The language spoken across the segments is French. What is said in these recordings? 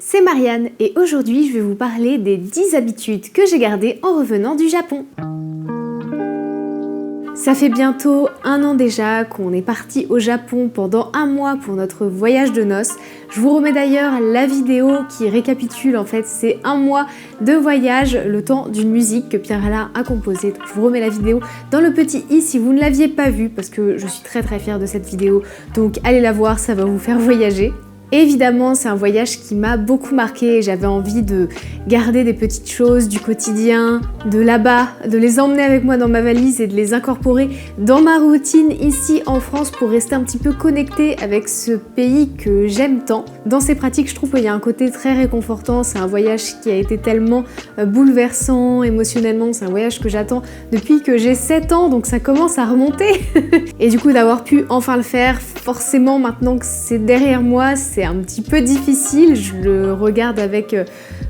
c'est Marianne et aujourd'hui je vais vous parler des 10 habitudes que j'ai gardées en revenant du Japon. Ça fait bientôt 1 an déjà qu'on est parti au Japon pendant 1 mois pour notre voyage de noces. Je vous remets d'ailleurs la vidéo qui récapitule en fait ces 1 mois de voyage, le temps d'une musique que Pierre-Alain a composée. Donc je vous remets la vidéo dans le petit i si vous ne l'aviez pas vue parce que je suis très fière de cette vidéo. Donc allez la voir, ça va vous faire voyager. Évidemment, c'est un voyage qui m'a beaucoup marqué. J'avais envie de garder des petites choses du quotidien, de là-bas, de les emmener avec moi dans ma valise et de les incorporer dans ma routine ici en France pour rester un petit peu connectée avec ce pays que j'aime tant. Dans ces pratiques, je trouve qu'il y a un côté très réconfortant. C'est un voyage qui a été tellement bouleversant émotionnellement. C'est un voyage que j'attends depuis que j'ai 7 ans, donc ça commence à remonter. Et du coup, d'avoir pu enfin le faire, forcément, maintenant que c'est derrière moi, c'est un petit peu difficile, je le regarde avec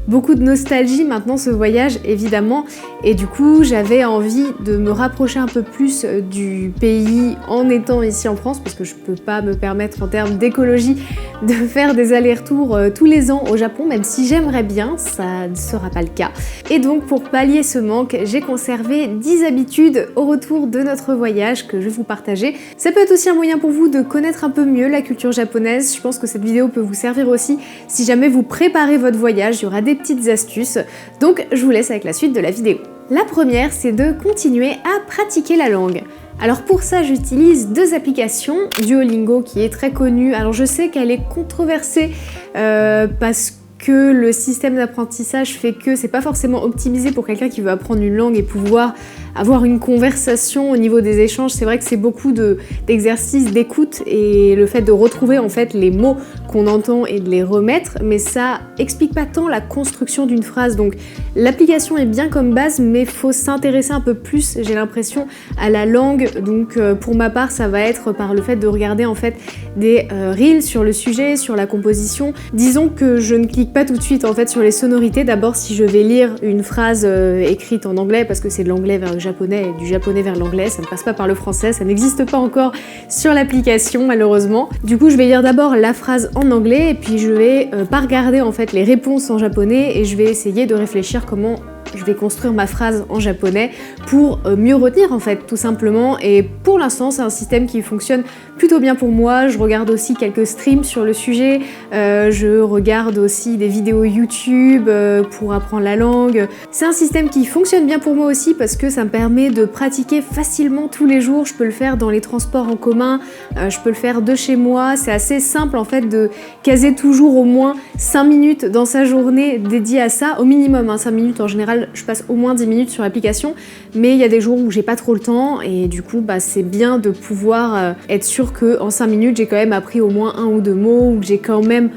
beaucoup de nostalgie maintenant ce voyage évidemment et du coup j'avais envie de me rapprocher un peu plus du pays en étant ici en France parce que je peux pas me permettre en termes d'écologie de faire des allers-retours tous les ans au Japon, même si j'aimerais bien, ça ne sera pas le cas. Et donc pour pallier ce manque, j'ai conservé 10 habitudes au retour de notre voyage que je vais vous partager. Ça peut être aussi un moyen pour vous de connaître un peu mieux la culture japonaise. Je pense que cette vidéo peut vous servir aussi si jamais vous préparez votre voyage, il y aura des petites astuces. Donc je vous laisse avec la suite de la vidéo. La première, c'est de continuer à pratiquer la langue. Alors pour ça, j'utilise 2 applications, Duolingo qui est très connue. Alors je sais qu'elle est controversée parce que le système d'apprentissage fait que c'est pas forcément optimisé pour quelqu'un qui veut apprendre une langue et pouvoir avoir une conversation au niveau des échanges. C'est vrai que c'est beaucoup d'exercices d'écoute et le fait de retrouver en fait les mots qu'on entend et de les remettre, mais ça explique pas tant la construction d'une phrase. Donc l'application est bien comme base, mais faut s'intéresser un peu plus, j'ai l'impression, à la langue. Donc pour ma part, ça va être par le fait de regarder en fait des reels sur le sujet, sur la composition. Disons que je ne clique pas tout de suite en fait sur les sonorités. D'abord, si je vais lire une phrase écrite en anglais, parce que c'est de l'anglais vers le japonais et du japonais vers l'anglais, ça ne passe pas par le français, ça n'existe pas encore sur l'application malheureusement. Du coup, je vais lire d'abord la phrase en anglais et puis je vais pas regarder en fait les réponses en japonais et je vais essayer de réfléchir comment je vais construire ma phrase en japonais pour mieux retenir en fait tout simplement. Et pour l'instant c'est un système qui fonctionne plutôt bien pour moi. Je regarde aussi quelques streams sur le sujet, je regarde aussi des vidéos YouTube pour apprendre la langue. C'est un système qui fonctionne bien pour moi aussi parce que ça me permet de pratiquer facilement tous les jours. Je peux le faire dans les transports en commun, je peux le faire de chez moi. C'est assez simple en fait de caser toujours au moins 5 minutes dans sa journée dédiée à ça, au minimum 5 minutes en général. Je passe au moins 10 minutes sur l'application, mais il y a des jours où j'ai pas trop le temps et du coup c'est bien de pouvoir être sûr qu'en 5 minutes j'ai quand même appris au moins 1 ou 2 mots, ou que j'ai quand même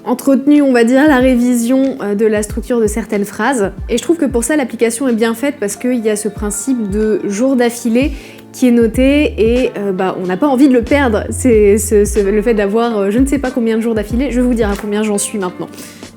entretenu, on va dire, la révision de la structure de certaines phrases. Et je trouve que pour ça l'application est bien faite parce qu'il y a ce principe de jour d'affilée qui est noté et on n'a pas envie de le perdre. C'est le fait d'avoir je ne sais pas combien de jours d'affilée. Je vais vous dire à combien j'en suis maintenant.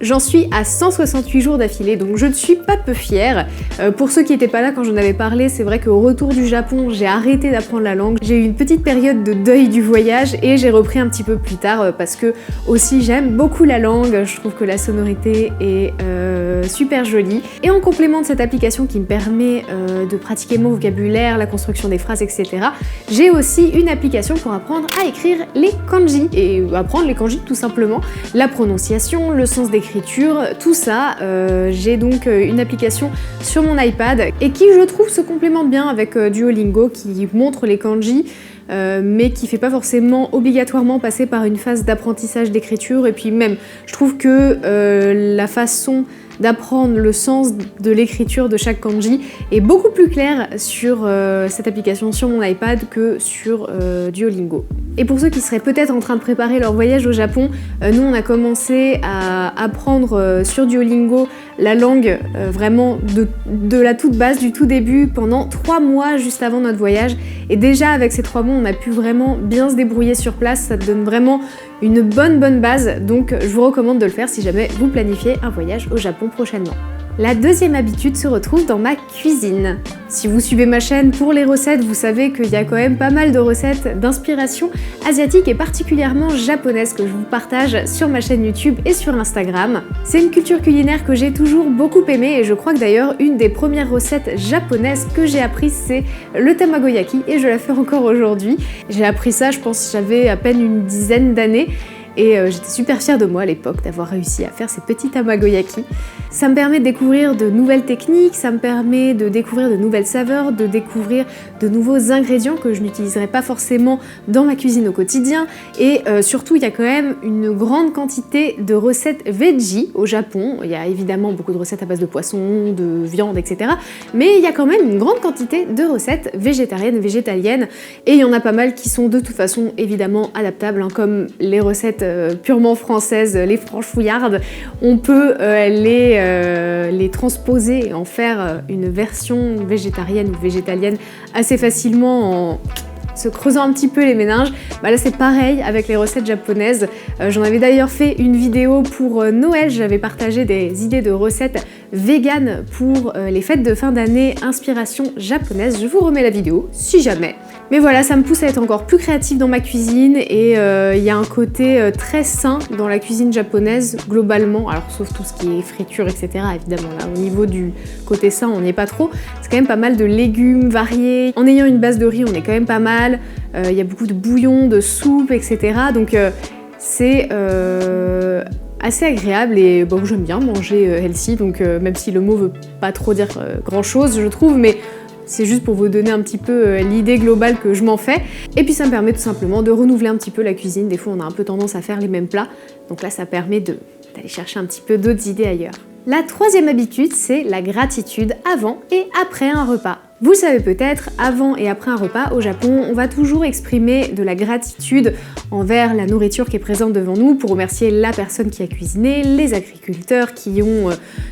J'en suis à 168 jours d'affilée, donc je ne suis pas peu fière. Pour ceux qui n'étaient pas là quand j'en avais parlé, c'est vrai qu'au retour du Japon, j'ai arrêté d'apprendre la langue. J'ai eu une petite période de deuil du voyage et j'ai repris un petit peu plus tard parce que aussi j'aime beaucoup la langue. Je trouve que la sonorité est super jolie. Et en complément de cette application qui me permet de pratiquer mon vocabulaire, la construction des phrases, etc., j'ai aussi une application pour apprendre à écrire les kanji et apprendre les kanji tout simplement, la prononciation, le sens d'écriture, tout ça. J'ai donc une application sur mon iPad et qui je trouve se complémente bien avec Duolingo qui montre les kanji mais qui fait pas forcément obligatoirement passer par une phase d'apprentissage d'écriture. Et puis même, je trouve que la façon d'apprendre le sens de l'écriture de chaque kanji est beaucoup plus claire sur cette application sur mon iPad que sur Duolingo. Et pour ceux qui seraient peut-être en train de préparer leur voyage au Japon, nous on a commencé à apprendre sur Duolingo la langue vraiment de la toute base, du tout début, pendant 3 mois juste avant notre voyage. Et déjà avec ces 3 mois, on a pu vraiment bien se débrouiller sur place. Ça te donne vraiment une bonne base. Donc je vous recommande de le faire si jamais vous planifiez un voyage au Japon prochainement. La deuxième habitude se retrouve dans ma cuisine. Si vous suivez ma chaîne pour les recettes, vous savez qu'il y a quand même pas mal de recettes d'inspiration asiatique et particulièrement japonaise que je vous partage sur ma chaîne YouTube et sur Instagram. C'est une culture culinaire que j'ai toujours beaucoup aimée et je crois que d'ailleurs une des premières recettes japonaises que j'ai apprises c'est le tamagoyaki et je la fais encore aujourd'hui. J'ai appris ça, je pense j'avais à peine une dizaine d'années. Et j'étais super fière de moi à l'époque d'avoir réussi à faire ces petits tamagoyaki. Ça me permet de découvrir de nouvelles techniques, ça me permet de découvrir de nouvelles saveurs, de découvrir de nouveaux ingrédients que je n'utiliserais pas forcément dans ma cuisine au quotidien. Et surtout, il y a quand même une grande quantité de recettes veggie au Japon. Il y a évidemment beaucoup de recettes à base de poisson, de viande, etc. Mais il y a quand même une grande quantité de recettes végétariennes, végétaliennes. Et il y en a pas mal qui sont de toute façon évidemment adaptables, hein, comme les recettes purement françaises, les franchouillardes, on peut les transposer et en faire une version végétarienne ou végétalienne assez facilement en se creusant un petit peu les méninges. Bah là c'est pareil avec les recettes japonaises. J'en avais d'ailleurs fait une vidéo pour Noël, j'avais partagé des idées de recettes véganes pour les fêtes de fin d'année inspiration japonaise. Je vous remets la vidéo si jamais. Mais voilà, ça me pousse à être encore plus créative dans ma cuisine et il y a un côté très sain dans la cuisine japonaise globalement, alors sauf tout ce qui est friture, etc. évidemment. Là, au niveau du côté sain, on n'y est pas trop. C'est quand même pas mal de légumes variés. En ayant une base de riz, on est quand même pas mal. Il y a beaucoup de bouillon, de soupe, etc. Donc c'est assez agréable et bon, j'aime bien manger healthy, donc même si le mot veut pas trop dire grand chose, je trouve, mais c'est juste pour vous donner un petit peu l'idée globale que je m'en fais. Et puis ça me permet tout simplement de renouveler un petit peu la cuisine. Des fois on a un peu tendance à faire les mêmes plats, donc là ça permet d'aller chercher un petit peu d'autres idées ailleurs. La troisième habitude, c'est la gratitude avant et après un repas. Vous le savez peut-être, avant et après un repas au Japon, on va toujours exprimer de la gratitude envers la nourriture qui est présente devant nous pour remercier la personne qui a cuisiné, les agriculteurs qui ont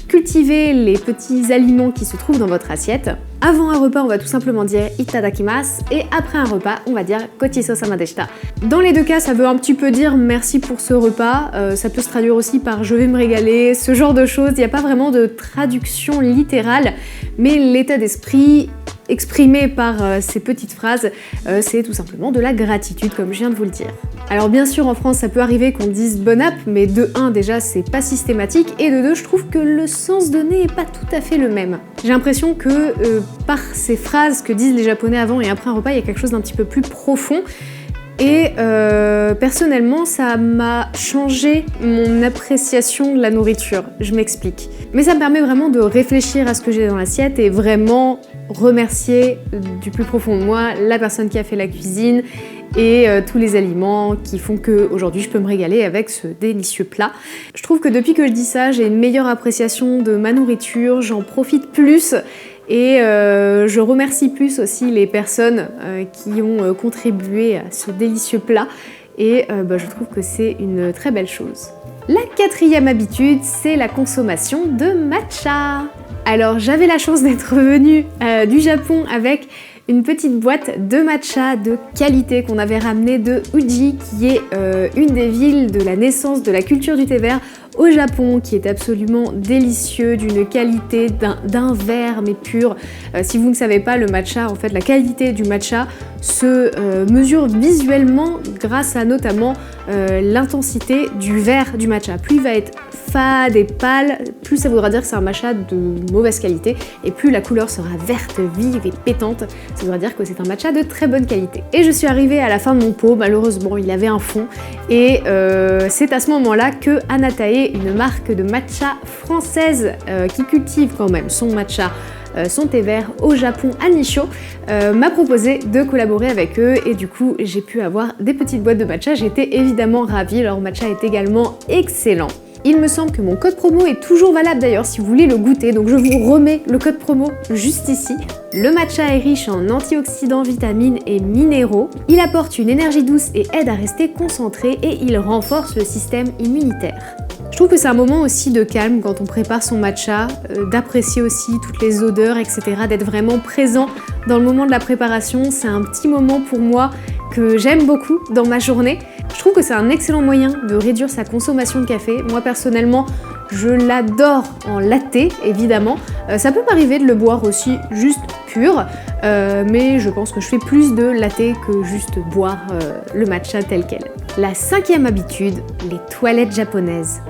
cultivé les petits aliments qui se trouvent dans votre assiette. Avant un repas, on va tout simplement dire itadakimasu et après un repas, on va dire gochisousama deshita. Dans les deux cas, ça veut un petit peu dire merci pour ce repas, ça peut se traduire aussi par je vais me régaler, ce genre de choses. Il n'y a pas vraiment de traduction littérale, mais l'état d'esprit exprimé par ces petites phrases, c'est tout simplement de la gratitude, comme je viens de vous le dire. Alors bien sûr, en France, ça peut arriver qu'on dise bon app, mais de 1, déjà, c'est pas systématique, et de 2, je trouve que le sens donné est pas tout à fait le même. J'ai l'impression que par ces phrases que disent les Japonais avant et après un repas, il y a quelque chose d'un petit peu plus profond. Et personnellement, ça m'a changé mon appréciation de la nourriture. Je m'explique. Mais ça me permet vraiment de réfléchir à ce que j'ai dans l'assiette et vraiment remercier du plus profond de moi la personne qui a fait la cuisine et tous les aliments qui font qu'aujourd'hui je peux me régaler avec ce délicieux plat. Je trouve que depuis que je dis ça, j'ai une meilleure appréciation de ma nourriture, j'en profite plus. Et je remercie plus aussi les personnes qui ont contribué à ce délicieux plat et je trouve que c'est une très belle chose. La quatrième habitude, c'est la consommation de matcha. Alors j'avais la chance d'être venue du Japon avec une petite boîte de matcha de qualité qu'on avait ramenée de Uji, qui est une des villes de la naissance de la culture du thé vert au Japon, qui est absolument délicieux, d'une qualité d'un vert mais pur. Si vous ne savez pas, le matcha, en fait, la qualité du matcha se mesure visuellement grâce à notamment l'intensité du vert du matcha. Plus il va être fade et pâle, plus ça voudra dire que c'est un matcha de mauvaise qualité, et plus la couleur sera verte, vive et pétante, ça voudra dire que c'est un matcha de très bonne qualité. Et je suis arrivée à la fin de mon pot, malheureusement il avait un fond, et c'est à ce moment-là que Anatae, une marque de matcha française qui cultive quand même son matcha, son thé vert au Japon à Nissho, m'a proposé de collaborer avec eux et du coup j'ai pu avoir des petites boîtes de matcha. J'étais évidemment ravie, leur matcha est également excellent. Il me semble que mon code promo est toujours valable d'ailleurs si vous voulez le goûter, donc je vous remets le code promo juste ici. Le matcha est riche en antioxydants, vitamines et minéraux. Il apporte une énergie douce et aide à rester concentré et il renforce le système immunitaire. Je trouve que c'est un moment aussi de calme quand on prépare son matcha, d'apprécier aussi toutes les odeurs, etc., d'être vraiment présent dans le moment de la préparation. C'est un petit moment pour moi que j'aime beaucoup dans ma journée. Je trouve que c'est un excellent moyen de réduire sa consommation de café. Moi personnellement, Je l'adore en latte, évidemment. Ça peut m'arriver de le boire aussi juste pur, mais je pense que je fais plus de latte que juste boire le matcha tel quel. La 5e habitude, les toilettes japonaises.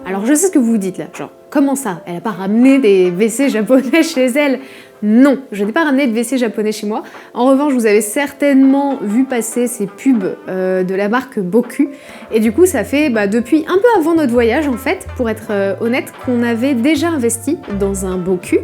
Alors je sais ce que vous vous dites là, genre comment ça? Elle a pas ramené des WC japonais chez elle? Non, je n'ai pas ramené de WC japonais chez moi. En revanche, vous avez certainement vu passer ces pubs de la marque Boku. Et du coup, ça fait depuis un peu avant notre voyage, en fait, pour être honnête, qu'on avait déjà investi dans un Boku,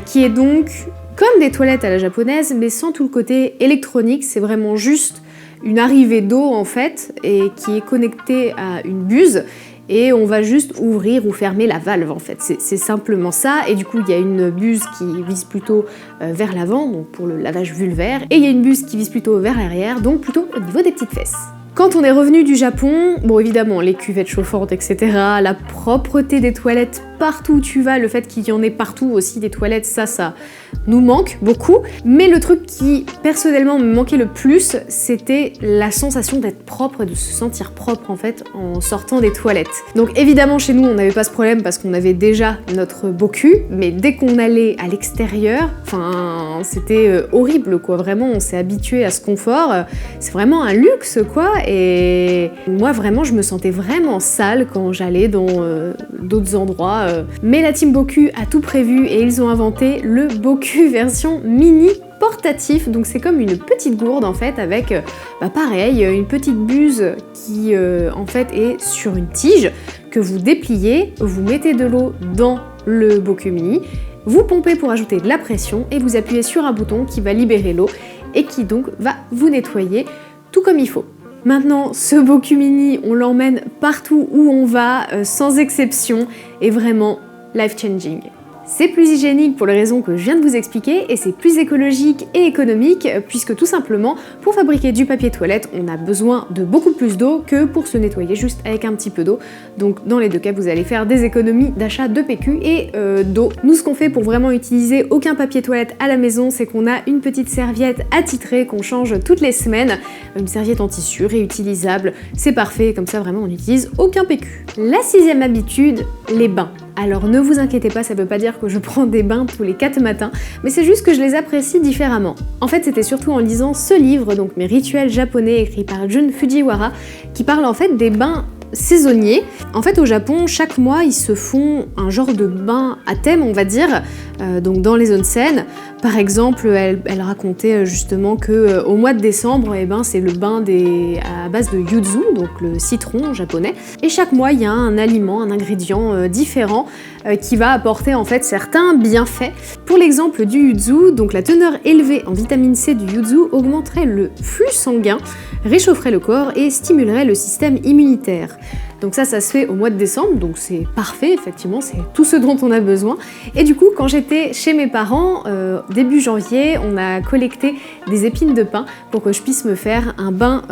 qui est donc comme des toilettes à la japonaise, mais sans tout le côté électronique. C'est vraiment juste une arrivée d'eau, en fait, et qui est connectée à une buse. Et on va juste ouvrir ou fermer la valve en fait, c'est simplement ça. Et du coup il y a une buse qui vise plutôt vers l'avant, donc pour le lavage vulvaire, et il y a une buse qui vise plutôt vers l'arrière, donc plutôt au niveau des petites fesses. Quand on est revenu du Japon, bon évidemment les cuvettes chauffantes, etc., la propreté des toilettes partout où tu vas, le fait qu'il y en ait partout aussi des toilettes, ça nous manque beaucoup. Mais le truc qui personnellement me manquait le plus, c'était la sensation d'être propre et de se sentir propre en fait en sortant des toilettes. Donc évidemment chez nous on n'avait pas ce problème parce qu'on avait déjà notre Boku, mais dès qu'on allait à l'extérieur, enfin c'était horrible quoi, vraiment on s'est habitué à ce confort, c'est vraiment un luxe quoi. Et moi vraiment je me sentais vraiment sale quand j'allais dans d'autres endroits. Mais la team Boku a tout prévu et ils ont inventé le Boku version mini portatif. Donc c'est comme une petite gourde en fait avec pareil une petite buse qui en fait est sur une tige que vous dépliez, vous mettez de l'eau dans le Boku mini, vous pompez pour ajouter de la pression et vous appuyez sur un bouton qui va libérer l'eau et qui donc va vous nettoyer tout comme il faut. Maintenant, ce Boku mini, on l'emmène partout où on va, sans exception, et vraiment life-changing. C'est plus hygiénique pour les raisons que je viens de vous expliquer et c'est plus écologique et économique puisque tout simplement, pour fabriquer du papier toilette, on a besoin de beaucoup plus d'eau que pour se nettoyer juste avec un petit peu d'eau. Donc dans les deux cas, vous allez faire des économies d'achat de PQ et d'eau. Nous, ce qu'on fait pour vraiment utiliser aucun papier toilette à la maison, c'est qu'on a une petite serviette attitrée qu'on change toutes les semaines. Une serviette en tissu réutilisable, c'est parfait, comme ça vraiment on n'utilise aucun PQ. La 6e habitude, les bains. Alors ne vous inquiétez pas, ça veut pas dire que je prends des bains tous les 4 matins, mais c'est juste que je les apprécie différemment. En fait, c'était surtout en lisant ce livre, donc Mes rituels japonais, écrit par Jun Fujiwara, qui parle en fait des bains saisonniers. En fait, au Japon, chaque mois, ils se font un genre de bain à thème, on va dire, donc dans les onsen. Par exemple, elle racontait justement que au mois de décembre, c'est le bain à base de yuzu, donc le citron japonais. Et chaque mois, il y a un aliment, un ingrédient différent qui va apporter en fait certains bienfaits. Pour l'exemple du yuzu, donc la teneur élevée en vitamine C du yuzu augmenterait le flux sanguin, réchaufferait le corps et stimulerait le système immunitaire. Donc ça se fait au mois de décembre, donc c'est parfait, effectivement, c'est tout ce dont on a besoin. Et du coup, quand j'étais chez mes parents, début janvier, on a collecté des épines de pin pour que je puisse me faire un bain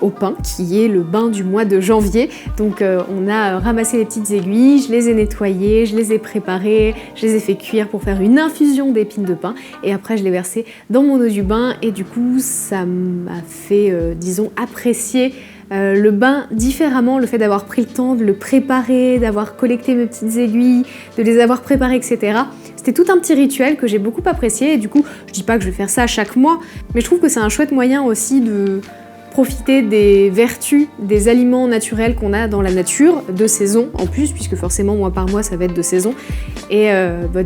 au pin, qui est le bain du mois de janvier. Donc on a ramassé les petites aiguilles, je les ai nettoyées, je les ai préparées, je les ai fait cuire pour faire une infusion d'épines de pin. Et après, je l'ai versé dans mon eau du bain et du coup, ça m'a fait, disons, apprécier le bain différemment, le fait d'avoir pris le temps de le préparer, d'avoir collecté mes petites aiguilles, de les avoir préparées, etc. C'était tout un petit rituel que j'ai beaucoup apprécié et du coup, je dis pas que je vais faire ça chaque mois, mais je trouve que c'est un chouette moyen aussi de profiter des vertus des aliments naturels qu'on a dans la nature, de saison en plus, puisque forcément mois par mois ça va être de saison. Et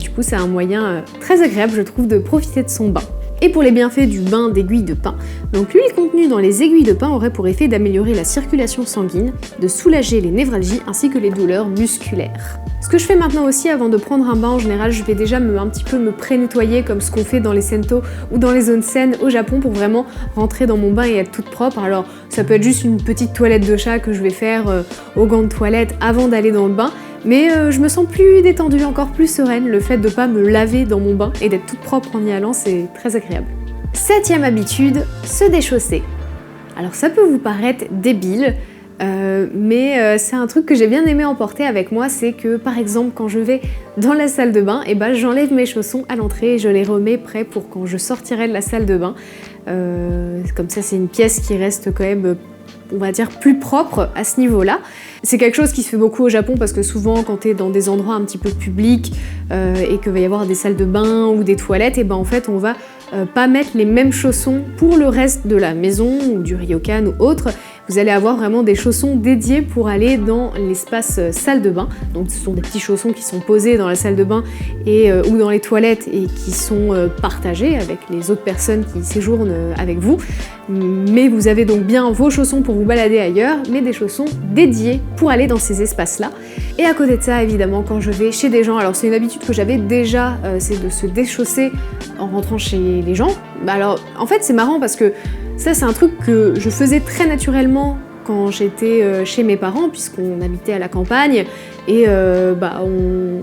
du coup, c'est un moyen très agréable, je trouve, de profiter de son bain. Et pour les bienfaits du bain d'aiguilles de pin, donc l'huile contenue dans les aiguilles de pin aurait pour effet d'améliorer la circulation sanguine, de soulager les névralgies ainsi que les douleurs musculaires. Ce que je fais maintenant aussi avant de prendre un bain, en général, je vais déjà un petit peu me pré-nettoyer comme ce qu'on fait dans les sento ou dans les onsen au Japon pour vraiment rentrer dans mon bain et être toute propre. Alors ça peut être juste une petite toilette de chat que je vais faire au gant de toilette avant d'aller dans le bain. Mais je me sens plus détendue, encore plus sereine. Le fait de pas me laver dans mon bain et d'être toute propre en y allant, c'est très agréable. 7e habitude, se déchausser. Alors ça peut vous paraître débile, mais c'est un truc que j'ai bien aimé emporter avec moi, c'est que par exemple quand je vais dans la salle de bain, j'enlève mes chaussons à l'entrée et je les remets prêts pour quand je sortirai de la salle de bain. Comme ça c'est une pièce qui reste quand même on va dire, plus propre à ce niveau-là. C'est quelque chose qui se fait beaucoup au Japon parce que souvent quand tu es dans des endroits un petit peu publics et qu'il va y avoir des salles de bain ou des toilettes, et ben en fait on va pas mettre les mêmes chaussons pour le reste de la maison ou du ryokan ou autre. Vous allez avoir vraiment des chaussons dédiés pour aller dans l'espace salle de bain. Donc ce sont des petits chaussons qui sont posés dans la salle de bain ou dans les toilettes et qui sont partagés avec les autres personnes qui séjournent avec vous. Mais vous avez donc bien vos chaussons pour vous balader ailleurs, mais des chaussons dédiés pour aller dans ces espaces-là. Et à côté de ça, évidemment, quand je vais chez des gens, alors c'est une habitude que j'avais déjà, c'est de se déchausser en rentrant chez les gens. Bah alors, en fait, c'est marrant parce que ça, c'est un truc que je faisais très naturellement quand j'étais chez mes parents, puisqu'on habitait à la campagne, et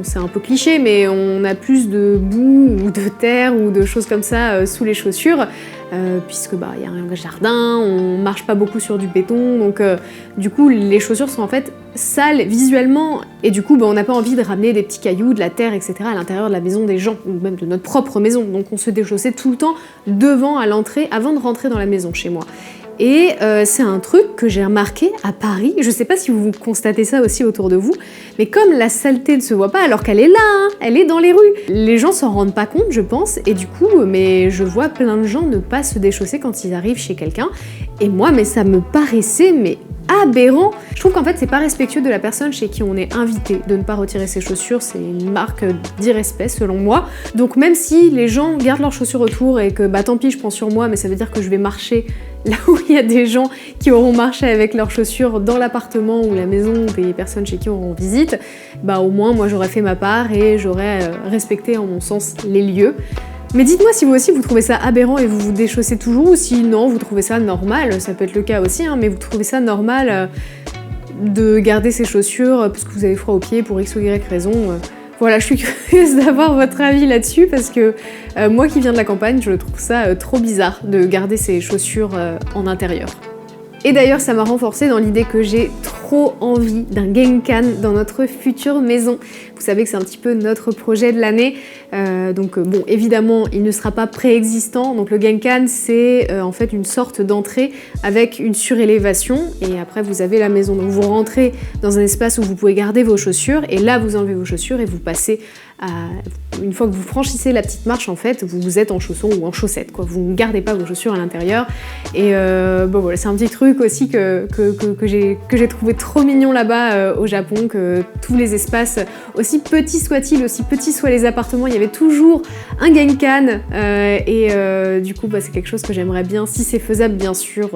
c'est un peu cliché, mais on a plus de boue ou de terre ou de choses comme ça sous les chaussures, puisque y a un jardin, on marche pas beaucoup sur du béton, donc du coup les chaussures sont en fait sales visuellement, et du coup on n'a pas envie de ramener des petits cailloux, de la terre, etc. à l'intérieur de la maison des gens, ou même de notre propre maison, donc on se déchaussait tout le temps devant, à l'entrée, avant de rentrer dans la maison chez moi. Et c'est un truc que j'ai remarqué à Paris, je sais pas si vous constatez ça aussi autour de vous, mais comme la saleté ne se voit pas alors qu'elle est là, hein, elle est dans les rues, les gens s'en rendent pas compte je pense, et du coup je vois plein de gens ne pas se déchausser quand ils arrivent chez quelqu'un, et moi ça me paraissait aberrant. Je trouve qu'en fait c'est pas respectueux de la personne chez qui on est invité de ne pas retirer ses chaussures, c'est une marque d'irrespect selon moi. Donc même si les gens gardent leurs chaussures autour et que tant pis je prends sur moi, mais ça veut dire que je vais marcher là où il y a des gens qui auront marché avec leurs chaussures dans l'appartement ou la maison des personnes chez qui on rend visite, au moins moi j'aurais fait ma part et j'aurais respecté en mon sens les lieux. Mais dites-moi si vous aussi vous trouvez ça aberrant et vous vous déchaussez toujours, ou si non, vous trouvez ça normal, ça peut être le cas aussi, hein, mais vous trouvez ça normal de garder ses chaussures parce que vous avez froid aux pieds pour X ou Y raison. Voilà, je suis curieuse d'avoir votre avis là-dessus parce que moi qui viens de la campagne, je trouve ça trop bizarre de garder ses chaussures en intérieur. Et d'ailleurs, ça m'a renforcée dans l'idée que j'ai trop envie d'un Genkan dans notre future maison. Vous savez que c'est un petit peu notre projet de l'année. Donc évidemment, il ne sera pas préexistant. Donc le Genkan, c'est en fait une sorte d'entrée avec une surélévation. Et après, vous avez la maison. Donc vous rentrez dans un espace où vous pouvez garder vos chaussures. Et là, vous enlevez vos chaussures et vous passez une fois que vous franchissez la petite marche, en fait, vous êtes en chaussons ou en chaussettes, quoi. Vous ne gardez pas vos chaussures à l'intérieur. Et voilà, c'est un petit truc aussi que j'ai trouvé trop mignon là-bas au Japon, que tous les espaces, aussi petits soient-ils, aussi petits soient les appartements, il y avait toujours un Genkan. Du coup, c'est quelque chose que j'aimerais bien, si c'est faisable bien sûr,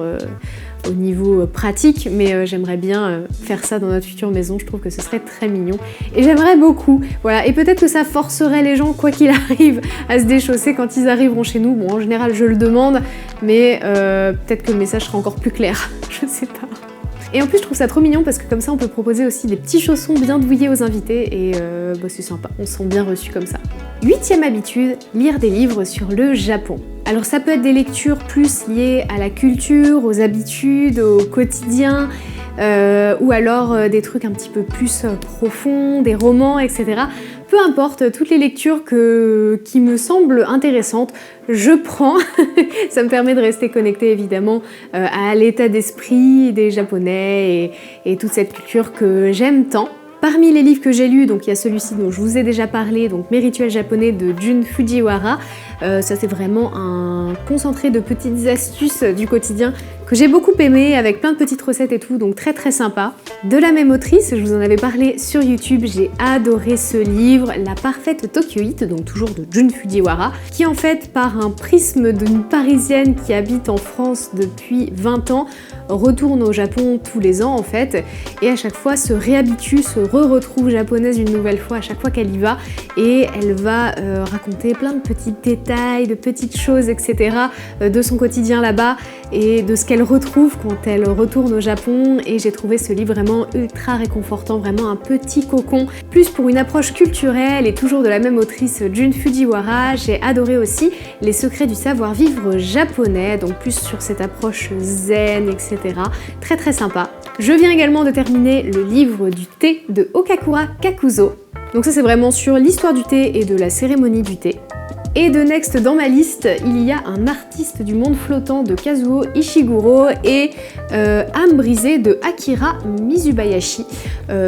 au niveau pratique, mais j'aimerais bien faire ça dans notre future maison, je trouve que ce serait très mignon et j'aimerais beaucoup, voilà, et peut-être que ça forcerait les gens quoi qu'il arrive à se déchausser quand ils arriveront chez nous. Bon, en général je le demande, mais peut-être que le message sera encore plus clair, je sais pas. Et en plus je trouve ça trop mignon parce que comme ça on peut proposer aussi des petits chaussons bien douillés aux invités et c'est sympa, on se sent bien reçu comme ça. 8e habitude, lire des livres sur le Japon. Alors ça peut être des lectures plus liées à la culture, aux habitudes, au quotidien, ou alors des trucs un petit peu plus profonds, des romans, etc. Peu importe, toutes les lectures qui me semblent intéressantes, je prends. Ça me permet de rester connectée évidemment à l'état d'esprit des Japonais et toute cette culture que j'aime tant. Parmi les livres que j'ai lus, donc il y a celui-ci dont je vous ai déjà parlé, donc Mes rituels japonais de Jun Fujiwara. Ça c'est vraiment un concentré de petites astuces du quotidien que j'ai beaucoup aimé, avec plein de petites recettes et tout, donc très très sympa. De la même autrice, je vous en avais parlé sur YouTube, j'ai adoré ce livre, La parfaite Tokyoïte, donc toujours de Jun Fujiwara, qui en fait, par un prisme d'une Parisienne qui habite en France depuis 20 ans, retourne au Japon tous les ans en fait, et à chaque fois se réhabitue, se retrouve japonaise une nouvelle fois à chaque fois qu'elle y va, et elle va raconter plein de petits détails, de petites choses, etc. De son quotidien là-bas, et de ce qu'elle retrouve quand elle retourne au Japon, et j'ai trouvé ce livre vraiment ultra réconfortant, vraiment un petit cocon, plus pour une approche culturelle et toujours de la même autrice Jun Fujiwara. J'ai adoré aussi Les secrets du savoir-vivre japonais, donc plus sur cette approche zen, etc. Très très sympa. Je viens également de terminer le livre du thé de Okakura Kakuzo. Donc ça c'est vraiment sur l'histoire du thé et de la cérémonie du thé. Et de next dans ma liste, il y a un artiste du monde flottant de Kazuo Ishiguro et Âme brisée de Akira Mizubayashi.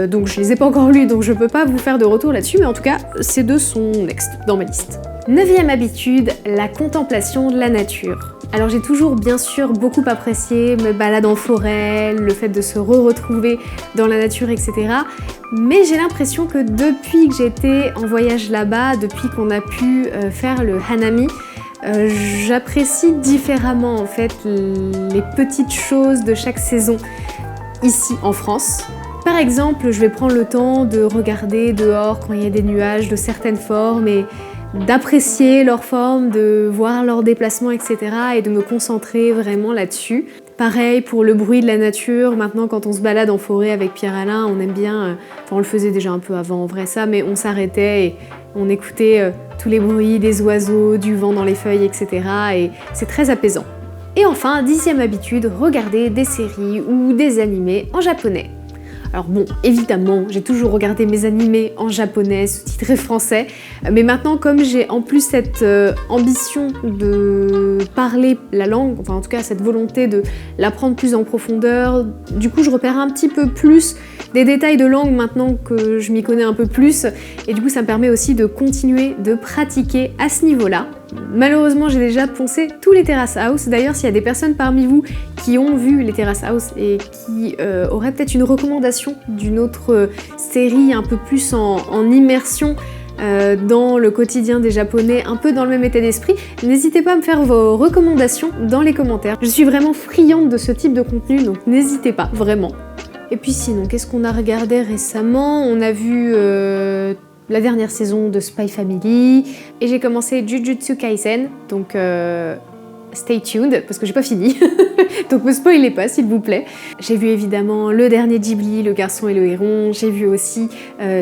Donc je les ai pas encore lus, donc je peux pas vous faire de retour là-dessus, mais en tout cas, ces deux sont next dans ma liste. 9e habitude, la contemplation de la nature. Alors j'ai toujours bien sûr beaucoup apprécié mes balades en forêt, le fait de se retrouver dans la nature, etc. Mais j'ai l'impression que depuis que j'étais en voyage là-bas, depuis qu'on a pu faire le Hanami, j'apprécie différemment en fait les petites choses de chaque saison ici en France. Par exemple, je vais prendre le temps de regarder dehors quand il y a des nuages de certaines formes et d'apprécier leur forme, de voir leur déplacement, etc. et de me concentrer vraiment là-dessus. Pareil pour le bruit de la nature, maintenant quand on se balade en forêt avec Pierre-Alain, on aime bien, enfin on le faisait déjà un peu avant en vrai ça, mais on s'arrêtait et on écoutait tous les bruits des oiseaux, du vent dans les feuilles, etc. et c'est très apaisant. Et enfin, 10e habitude, regarder des séries ou des animés en japonais. Alors bon, évidemment, j'ai toujours regardé mes animés en japonais, sous-titrés français, mais maintenant comme j'ai en plus cette ambition de parler la langue, enfin en tout cas cette volonté de l'apprendre plus en profondeur, du coup je repère un petit peu plus des détails de langue maintenant que je m'y connais un peu plus, et du coup ça me permet aussi de continuer de pratiquer à ce niveau-là. Malheureusement, j'ai déjà poncé tous les Terrace House. D'ailleurs, s'il y a des personnes parmi vous qui ont vu les Terrace House et qui auraient peut-être une recommandation d'une autre série un peu plus en immersion dans le quotidien des Japonais, un peu dans le même état d'esprit, n'hésitez pas à me faire vos recommandations dans les commentaires. Je suis vraiment friande de ce type de contenu, donc n'hésitez pas, vraiment. Et puis sinon, qu'est-ce qu'on a regardé récemment? On a vu la dernière saison de Spy Family, et j'ai commencé Jujutsu Kaisen, donc stay tuned, parce que j'ai pas fini, donc me spoilez pas s'il vous plaît. J'ai vu évidemment le dernier Ghibli, Le Garçon et le Héron, j'ai vu aussi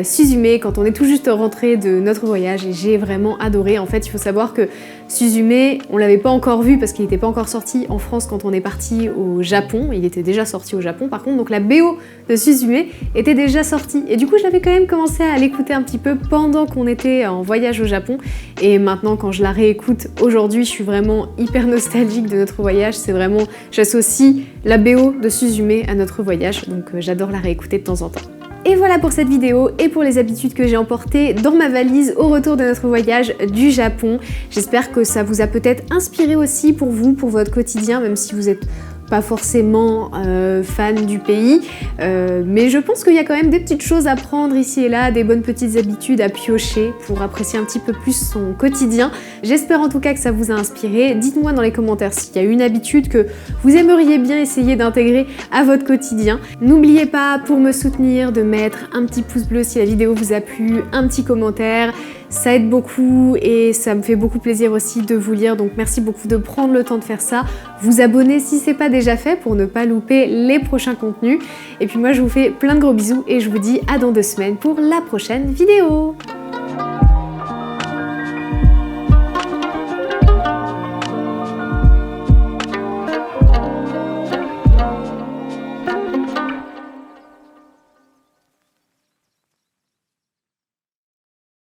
Suzume quand on est tout juste rentré de notre voyage, et j'ai vraiment adoré. En fait, il faut savoir que Suzume, on l'avait pas encore vu parce qu'il n'était pas encore sorti en France quand on est parti au Japon, il était déjà sorti au Japon par contre, donc la BO de Suzume était déjà sortie, et du coup j'avais quand même commencé à l'écouter un petit peu pendant qu'on était en voyage au Japon, et maintenant quand je la réécoute aujourd'hui, je suis vraiment hyper nostalgique de notre voyage. C'est vraiment, j'associe la BO de Suzume à notre voyage, donc j'adore la réécouter de temps en temps. Et voilà pour cette vidéo et pour les habitudes que j'ai emportées dans ma valise au retour de notre voyage du Japon. J'espère que ça vous a peut-être inspiré aussi pour vous, pour votre quotidien, même si vous êtes pas forcément fan du pays, mais je pense qu'il y a quand même des petites choses à prendre ici et là, des bonnes petites habitudes à piocher pour apprécier un petit peu plus son quotidien. J'espère en tout cas que ça vous a inspiré. Dites-moi dans les commentaires s'il y a une habitude que vous aimeriez bien essayer d'intégrer à votre quotidien. N'oubliez pas, pour me soutenir, de mettre un petit pouce bleu si la vidéo vous a plu, un petit commentaire. Ça aide beaucoup et ça me fait beaucoup plaisir aussi de vous lire, donc merci beaucoup de prendre le temps de faire ça. Vous abonner si c'est pas déjà fait pour ne pas louper les prochains contenus. Et puis moi je vous fais plein de gros bisous et je vous dis à dans 2 semaines pour la prochaine vidéo.